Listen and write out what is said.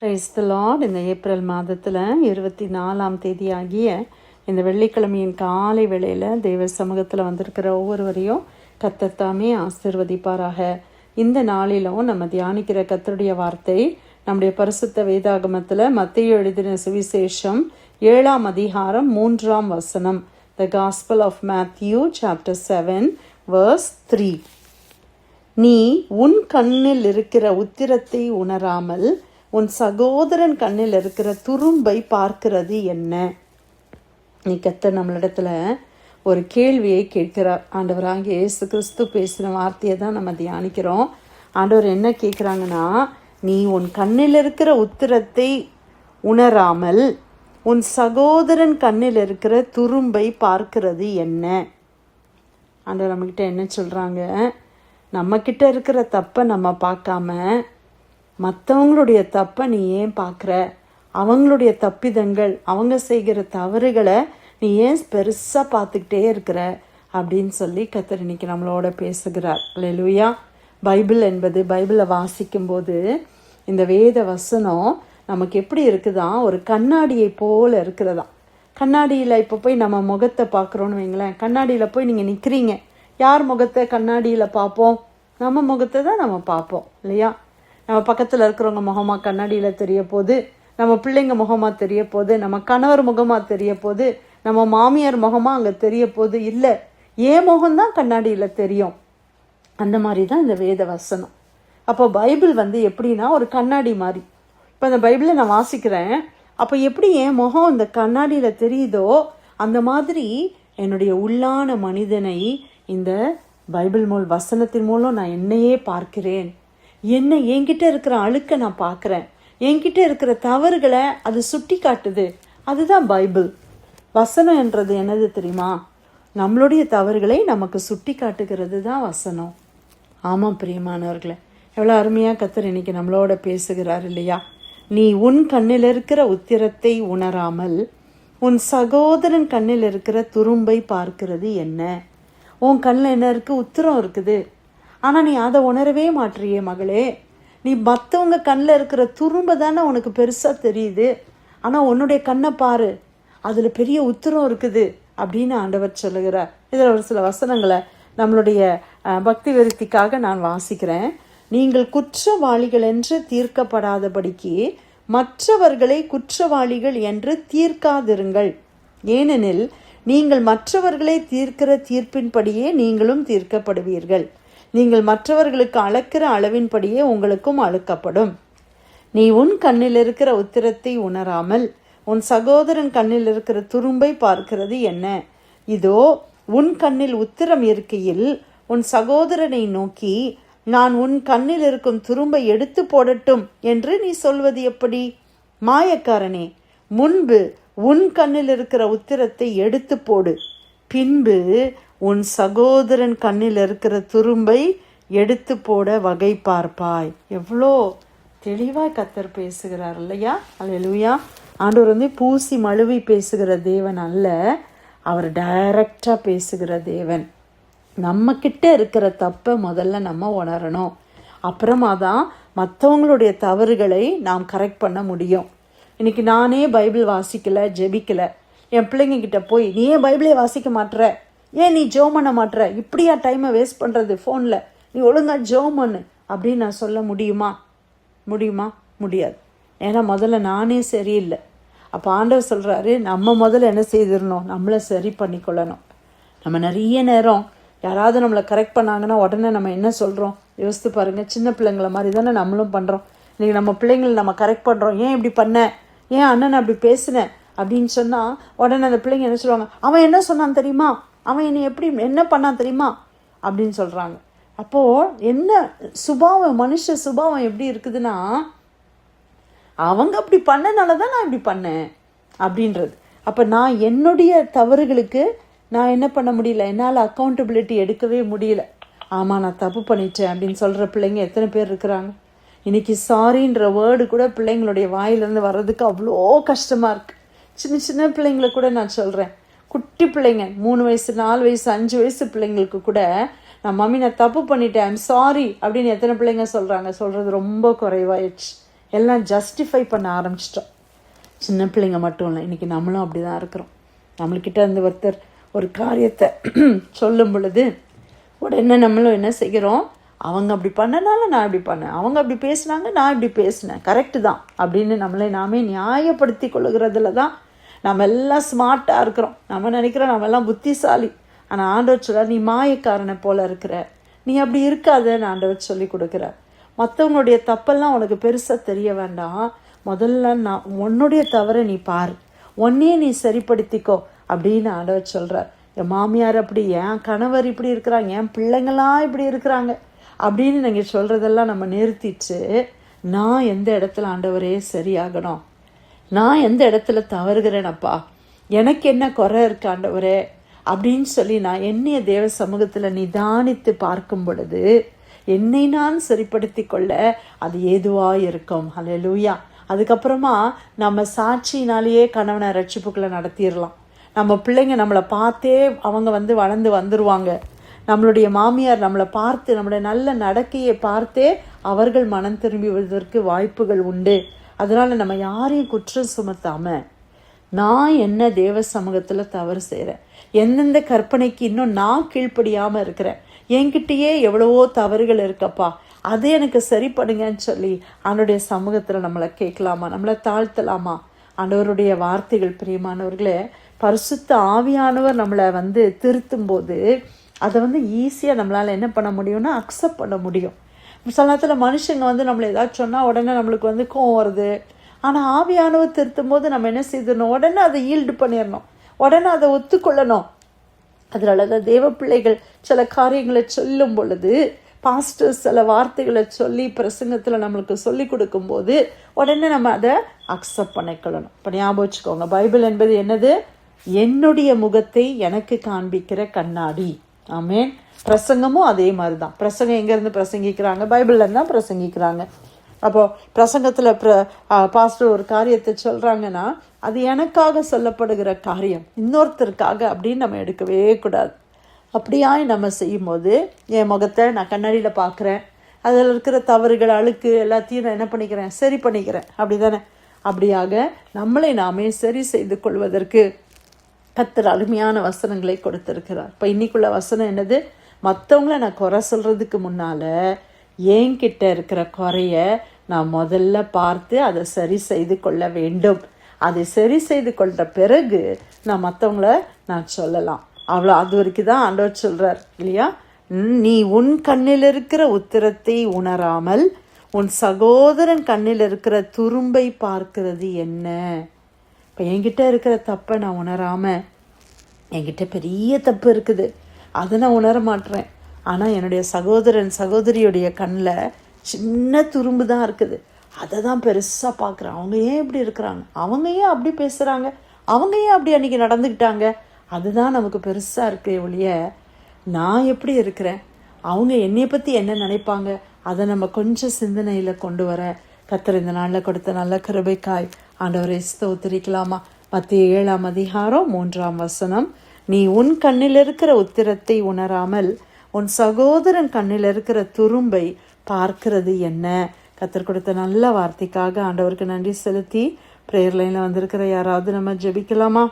Praise the Lord. இந்த April மாதத்தில் 24ஆம் தேதி ஆகிய இந்த வெள்ளிக்கிழமையின் காலை வேளையில் தேவ சமூகத்தில் வந்திருக்கிற ஒவ்வொருவரையும் கர்த்தர் தாமே ஆசீர்வதிப்பாராக. இந்த நாளிலும் நம்ம தியானிக்கிற கர்த்தருடைய வார்த்தை நம்முடைய பரிசுத்த வேதாகமத்தில் மத்தேயு எழுதின சுவிசேஷம் 7ஆம் அதிகாரம் 3ஆம் வசனம். The Gospel of Matthew chapter 7 verse 3. நீ உன் கண்ணில் இருக்கிற உத்திரத்தை உணராமல் உன் சகோதரன் கண்ணில் இருக்கிற துரும்பை பார்க்கிறது என்ன? நீ கர்த்தர் நம்மளிடத்துல ஒரு கேள்வியை கேட்கிறார். ஆண்டவராகிய இயேசு கிறிஸ்து பேசின வார்த்தையை தான் நம்ம தியானிக்கிறோம். ஆண்டவர் என்ன கேட்குறாங்கன்னா, நீ உன் கண்ணில் இருக்கிற உத்திரத்தை உணராமல் உன் சகோதரன் கண்ணில் இருக்கிற துரும்பை பார்க்கிறது என்ன? ஆண்டவர் நம்மக்கிட்ட என்ன சொல்கிறாங்க? நம்மக்கிட்ட இருக்கிற தப்பை நம்ம பார்க்காம மற்றவங்களுடைய தப்பை நீ ஏன் பார்க்குற? அவங்களுடைய தப்பிதங்கள், அவங்க செய்கிற தவறுகளை நீ ஏன் பெருசாக பார்த்துக்கிட்டே இருக்கிற அப்படின்னு சொல்லி கர்த்தர் இன்னைக்கு நம்மளோட பேசுகிறார். அல்லேலூயா. பைபிள் என்பது, பைபிளை வாசிக்கும்போது இந்த வேத வசனம் நமக்கு எப்படி இருக்குதா, ஒரு கண்ணாடியை போல் இருக்கிறதா. கண்ணாடியில் இப்போ போய் நம்ம முகத்தை பார்க்குறோன்னு வைங்களேன். கண்ணாடியில் போய் நீங்கள் நிற்கிறீங்க, யார் முகத்தை கண்ணாடியில் பார்ப்போம்? நம்ம முகத்தை தான் நம்ம பார்ப்போம் இல்லையா? நம்ம பக்கத்தில் இருக்கிறவங்க முகமாக கண்ணாடியில் தெரிய போது, நம்ம பிள்ளைங்க முகமாக தெரிய போது, நம்ம கணவர் முகமாக தெரிய போது, நம்ம மாமியார் முகமாக அங்கே தெரிய போது. இல்லை, ஏன் முகம்தான் கண்ணாடியில் தெரியும். அந்த மாதிரி தான் இந்த வேத வசனம். அப்போ பைபிள் எப்படின்னா ஒரு கண்ணாடி மாதிரி. இப்போ இந்த பைபிளை நான் வாசிக்கிறேன், அப்போ எப்படி என் முகம் இந்த கண்ணாடியில் தெரியுதோ அந்த மாதிரி என்னுடைய உள்ளான மனிதனை இந்த பைபிள் வசனத்தின் மூலம் நான் என்னையே பார்க்கிறேன். என்கிட்ட இருக்கிற அழுக்க நான் பார்க்குறேன், என்கிட்ட இருக்கிற தவறுகளை அது சுட்டி காட்டுது. அதுதான் பைபிள் வசனம் என்றது. என்னது தெரியுமா? நம்மளுடைய தவறுகளை நமக்கு சுட்டி காட்டுகிறது தான் வசனம். ஆமாம் பிரியமானவர்களே, எவ்வளோ அருமையாக கர்த்தர் இன்னைக்கு நம்மளோட பேசுகிறார் இல்லையா? நீ உன் கண்ணில் இருக்கிற உத்திரத்தை உணராமல் உன் சகோதரன் கண்ணில் இருக்கிற துரும்பை பார்க்கிறது என்ன? உன் கண்ணில் என்ன இருக்குது? உத்திரம் இருக்குது. ஆனால் நீ அதை உணரவே மாட்டியே மகளே. நீ மற்றவங்க கண்ணில் இருக்கிற துரும்பை தானே உனக்கு பெருசாக தெரியுது. ஆனால் உன்னுடைய கண்ணை பாரு, அதில் பெரிய உத்திரம் இருக்குது அப்படின்னு ஆண்டவர் சொல்லுகிறார். இதில் ஒரு சில வசனங்களை நம்மளுடைய பக்தி விருத்திக்காக நான் வாசிக்கிறேன். நீங்கள் குற்றவாளிகள் என்று தீர்க்கப்படாதபடிக்கு மற்றவர்களை குற்றவாளிகள் என்று தீர்க்காதிருங்கள். ஏனெனில் நீங்கள் மற்றவர்களை தீர்க்கிற தீர்ப்பின்படியே நீங்களும் தீர்க்கப்படுவீர்கள். நீங்கள் மற்றவர்களுக்கு அளக்கிற அளவின்படியே உங்களுக்கும் அளக்கப்படும். நீ உன் கண்ணில் இருக்கிற உத்திரத்தை உணராமல் உன் சகோதரன் கண்ணில் இருக்கிற துரும்பை பார்க்கிறது என்ன? இதோ உன் கண்ணில் உத்திரம் இருக்கையில் உன் சகோதரனை நோக்கி, நான் உன் கண்ணில் இருக்கும் துரும்பை எடுத்து போடட்டும் என்று நீ சொல்வது எப்படி? மாயக்காரனே, முன்பு உன் கண்ணில் இருக்கிற உத்திரத்தை எடுத்து போடு, பின்பு உன் சகோதரன் கண்ணில் இருக்கிற துரும்பை எடுத்து போட வகை பார்ப்பாய். எவ்வளோ தெளிவாய் கர்த்தர் பேசுகிறார் இல்லையா? அல்லேலூயா. ஆண்டவர் பூசி மழுவி பேசுகிற தேவன் அல்ல, அவர் டைரக்டாக பேசுகிற தேவன். நம்மக்கிட்ட இருக்கிற தப்பை முதல்ல நம்ம உணரணும். அப்புறமா தான் மற்றவங்களுடைய தவறுகளை நாம் கரெக்ட் பண்ண முடியும். இன்னைக்கு நானே பைபிள் வாசிக்கலை, ஜெபிக்கலை, என் பிள்ளைங்கக்கிட்ட போய் நீ ஏன் பைபிளே வாசிக்க மாட்டுற, ஏன் நீ ஜெபம் பண்ண மாட்டுற, இப்படியா டைமை வேஸ்ட் பண்ணுறது ஃபோனில், நீ ஒழுங்காக ஜெபம் பண்ணு அப்படின்னு நான் சொல்ல முடியுமா? முடியாது. ஏன்னா முதல்ல நானே சரியில்லை. அப்போ ஆண்டவர் சொல்கிறாரு, நம்ம முதல்ல என்ன செய்திடணும்? நம்மளை சரி பண்ணிக்கொள்ளணும். நம்ம நிறைய நேரம் யாராவது நம்மளை கரெக்ட் பண்ணாங்கன்னா உடனே நம்ம என்ன சொல்கிறோம்? யோசித்து பாருங்கள். சின்ன பிள்ளைங்களை மாதிரி தானே நம்மளும் பண்ணுறோம். இன்றைக்கி நம்ம பிள்ளைங்களை நம்ம கரெக்ட் பண்ணுறோம். ஏன் இப்படி பண்ண, ஏன் அண்ணன் அப்படி பேசினேன் அப்படின்னு சொன்னால் உடனே அந்த பிள்ளைங்க என்ன சொல்லுவாங்க? அவன் என்ன சொன்னான் தெரியுமா, அவன் என்னை எப்படி என்ன பண்ணான் தெரியுமா அப்படின்னு சொல்கிறாங்க. அப்போது என்ன சுபாவம், மனுஷ சுபாவம் எப்படி இருக்குதுன்னா, அவங்க அப்படி பண்ணனால தான் நான் இப்படி பண்ணேன் அப்படின்றது. அப்போ நான் என்னுடைய தவறுகளுக்கு நான் என்ன பண்ண முடியல, என்னால் அக்கௌண்டபிலிட்டி எடுக்கவே முடியல. ஆமாம் நான் தப்பு பண்ணிட்டேன் அப்படின்னு சொல்கிற பிள்ளைங்க எத்தனை பேர் இருக்கிறாங்க? இன்றைக்கி சாரின்ற வேர்டு கூட பிள்ளைங்களுடைய வாயிலேருந்து வர்றதுக்கு அவ்வளோ கஷ்டமாக இருக்குது. சின்ன சின்ன பிள்ளைங்களை கூட நான் சொல்கிறேன், குட்டி பிள்ளைங்க 3 வயசு 4 வயசு 5 வயசு பிள்ளைங்களுக்கு கூட நான் மம்மி நான் தப்பு பண்ணிட்டேன், ஐம் சாரி அப்படின்னு எத்தனை பிள்ளைங்க சொல்கிறது ரொம்ப குறைவாயிடுச்சு. எல்லாம் ஜஸ்டிஃபை பண்ண ஆரம்பிச்சிட்டோம். சின்ன பிள்ளைங்க மட்டும் இல்லை, இன்றைக்கி நம்மளும் அப்படி தான் இருக்கிறோம். நம்மள்கிட்ட இருந்து ஒருத்தர் ஒரு காரியத்தை சொல்லும் பொழுது உடனே நம்மளும் என்ன செய்கிறோம், அவங்க அப்படி பண்ணனால நான் இப்படி பண்ணேன், அவங்க அப்படி பேசுனாங்க நான் இப்படி பேசினேன், கரெக்டு தான் அப்படின்னு நம்மளை நாமே நியாயப்படுத்தி கொள்ளுகிறதுல தான் நம்ம எல்லாம் ஸ்மார்ட்டாக இருக்கிறோம். நம்ம நினைக்கிறோம் நம்ம எல்லாம் புத்திசாலி. ஆனால் ஆண்டவர் சொல்கிறார், நீ மாயக்காரனை போல இருக்கிற, நீ அப்படி இருக்காதன்னு ஆண்டவர் சொல்லி கொடுக்குறார். மற்றவங்களுடைய தப்பெல்லாம் உனக்கு பெருசாக தெரிய வேண்டாம், முதல்ல நான் உன்னுடைய தவறை நீ பாரு, உன்னையே நீ சரிப்படுத்திக்கோ அப்படின்னு ஆண்டவர் சொல்கிறார். என் மாமியார் அப்படி, என் கணவர் இப்படி இருக்கிறாங்க, என் பிள்ளைங்களாம் இப்படி இருக்கிறாங்க அப்படின்னு நீங்கள் சொல்கிறதெல்லாம் நம்ம நிறுத்திட்டு, நான் எந்த இடத்துல ஆண்டவரே சரியாகணும், நான் எந்த இடத்துல தவறுகிறேனப்பா, எனக்கு என்ன குறை இருக்கு ஆண்டவரே அப்படின்னு சொல்லி நான் என்னைய தேவ சமூகத்தில் நிதானித்து பார்க்கும் பொழுது என்னை நான் சரிப்படுத்தி கொள்ள அது ஏதுவாக இருக்கும். ஹல்லேலூயா. அதுக்கப்புறமா நம்ம சாட்சியினாலேயே கணவனை ரட்சிப்புக்குள்ளே நடத்திடலாம். நம்ம பிள்ளைங்க நம்மளை பார்த்தே அவங்க வளர்ந்து வந்துடுவாங்க. நம்மளுடைய மாமியார் நம்மளை பார்த்து, நம்மளுடைய நல்ல நடக்கையை பார்த்தே அவர்கள் மனம் திரும்புவதற்கு வாய்ப்புகள் உண்டு. அதனால் நம்ம யாரையும் குற்றம் சுமத்தாமல், நான் என்ன தேவ சமூகத்தில் தவறு செய்கிறேன், எந்தெந்த கற்பனைக்கு இன்னும் நான் கீழ்ப்படியாமல் இருக்கிறேன், என்கிட்டயே எவ்வளவோ தவறுகள் இருக்கப்பா, அதை எனக்கு சரி பண்ணுங்கன்னு சொல்லி ஆண்டவருடைய சமூகத்தில் நம்மளை கேட்கலாமா, நம்மளை தாழ்த்தலாமா? ஆண்டவருடைய வார்த்தைகள் பிரியமானவர்களே, பரிசுத்த ஆவியானவர் நம்மளை திருத்தும் போது அதை ஈஸியாக நம்மளால் என்ன பண்ண முடியும்னா அக்செப்ட் பண்ண முடியும். சில நேரத்தில் மனுஷங்க நம்மளை ஏதாச்சும் சொன்னால் உடனே நம்மளுக்கு கோவம் வருது. ஆனால் ஆவியானவர் திருத்தும் போது நம்ம என்ன செய்யணும், உடனே அதை ஈல்டு பண்ணிடணும், உடனே அதை ஒத்துக்கொள்ளணும். அதனால தான் தேவ பிள்ளைகள் சில காரியங்களை சொல்லும் பொழுது, பாஸ்டர்ஸ் சில வார்த்தைகளை சொல்லி பிரசங்கத்தில் நம்மளுக்கு சொல்லி கொடுக்கும்போது உடனே நம்ம அதை அக்செப்ட் பண்ணிக்கொள்ளணும். இப்போ ஞாபகம் வச்சுக்கோங்க, பைபிள் என்பது என்னது? என்னுடைய முகத்தை எனக்கு காண்பிக்கிற கண்ணாடி. ஆமென். பிரசங்கமும் அதே மாதிரி தான். பிரசங்கம் எங்கேருந்து பிரசங்கிக்கிறாங்க? பைபிள்லேருந்து தான் பிரசங்கிக்கிறாங்க. அப்போது பிரசங்கத்தில் பாஸ்டர் ஒரு காரியத்தை சொல்கிறாங்கன்னா அது எனக்காக சொல்லப்படுகிற காரியம், இன்னொருத்தருக்காக அப்படின்னு நம்ம எடுக்கவே கூடாது. அப்படியாய் நம்ம செய்யும்போது என் முகத்தை நான் கண்ணாடியில் பார்க்குறேன், அதில் இருக்கிற தவறுகள் அழுக்கு எல்லாத்தையும் நான் என்ன பண்ணிக்கிறேன், சரி பண்ணிக்கிறேன். அப்படி தானே? அப்படியாக நம்மளை நாமே சரி செய்து கொள்வதற்கு கர்த்தர் அருமையான வசனங்களை கொடுத்திருக்கிறார். இப்போ இன்னைக்குள்ள வசனம் என்னது? மற்றவங்கள நான் குறை சொல்கிறதுக்கு முன்னால் என்கிட்ட இருக்கிற குறைய நான் முதல்ல பார்த்து அதை சரி செய்து கொள்ள வேண்டும். அதை சரி செய்து கொள்கிற பிறகு நான் மற்றவங்கள நான் சொல்லலாம். அவ்வளோ அது வரைக்கும் தான் ஆண்டவர் சொல்கிறார் இல்லையா? நீ உன் கண்ணில் இருக்கிற உத்திரத்தை உணராமல் உன் சகோதரன் கண்ணில் இருக்கிற துரும்பை பார்க்கிறது என்ன? இப்போ என்கிட்ட இருக்கிற தப்பை நான் உணராமல், என்கிட்ட பெரிய தப்பு இருக்குது அதை நான் உணர மாட்டேறேன், ஆனால் என்னுடைய சகோதரன் சகோதரியுடைய கண்ணில் சின்ன துரும்பு தான் இருக்குது, அதை தான் பெருசாக பார்க்குறேன். அவங்க ஏன் இப்படி இருக்கிறாங்க, அவங்க ஏன் அப்படி பேசுகிறாங்க, அவங்க ஏன் அப்படி அன்றைக்கி நடந்துக்கிட்டாங்க, அதுதான் நமக்கு பெருசாக இருக்கே ஒழிய நான் எப்படி இருக்கிறேன், அவங்க என்னையை பற்றி என்ன நினைப்பாங்க, அதை நம்ம கொஞ்சம் சிந்தனையில் கொண்டு வர கர்த்தர் இந்த நாளில் கொடுத்த நல்ல கிருபைக்காய் ஆண்டவரை ஸ்தோத்திரிக்கலாமா? மத்திய 7ஆம் அதிகாரம் 3ஆம் வசனம், நீ உன் கண்ணில் இருக்கிற உத்திரத்தை உணராமல் உன் சகோதரன் கண்ணில் இருக்கிற துரும்பை பார்க்கிறது என்ன? கர்த்தர் கொடுத்த நல்ல வார்த்தைக்காக ஆண்டவருக்கு நன்றி செலுத்தி பிரேயர் லைனில் வந்திருக்கிற யாராவது நம்ம ஜெபிக்கலாமா?